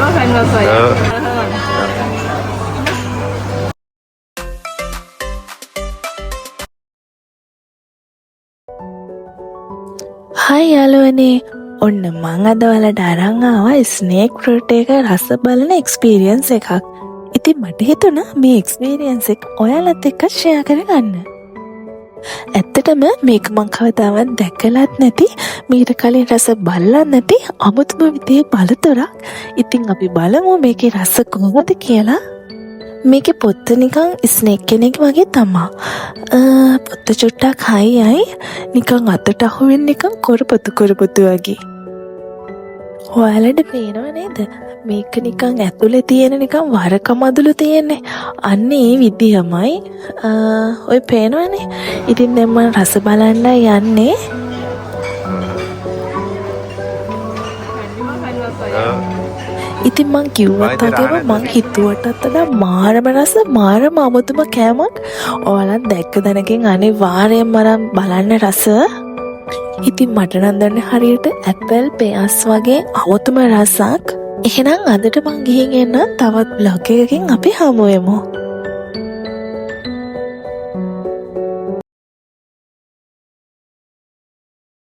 makan bakso ya. හයි යාළුවනේ ඔන්න මං අද ඔයාලට අරන් ආවා ස්නේක් ෆෘට් එක රස බලන එක්ස්පීරියන්ස් එකක්. ඉතින් මට හිතුණා මේ එක්ස්පීරියන්ස් එක ඔයාලත් එක්ක ෂෙයා කරගන්න. ඇත්තටම මේක මං කවදාවත් දැකලත් නැති මීට කලින් රස බලලත් නැති අමුතුම විදිහේ බලතොරක්. ඉතින් අපි බලමු මේකේ රස කොහොමද කියලා. මේකේ පොත්ත නිකන් ස්නේක් කෙනෙක් වගේ තමා. පොත්ත චුට්ටක් හයියි නිකන් අතට අහුවෙන්නේ නිකන් කොරපොතු වගේ. ඔයාලට පේනව නේද? මේක නිකන් ඇතුලේ තියෙන නිකන් වරක මදුළු තියෙන්නේ. අන්න ඒ විදිහමයි. ඔය පේනවනේ. ඉතින් දැන් මම රස බලන්න යන්නේ. ඉතින් මං කිව්වත් වගේම මං හිතුවටත් වඩා මාරම රස මාරම අමුතුම කෑමක්. ඔයාලත් දැක්ක දැනකින් අනිවාර්යයෙන්ම මරන් බලන්න රස. ඉතින් මට නම් දැන් හරියට ඇපල් පෙයාස් වගේ අමුතුම රසක්. එහෙනම් අදට මං ගිහින් එන්න තවත් බ්ලොග් එකකින් අපි හමු වෙමු.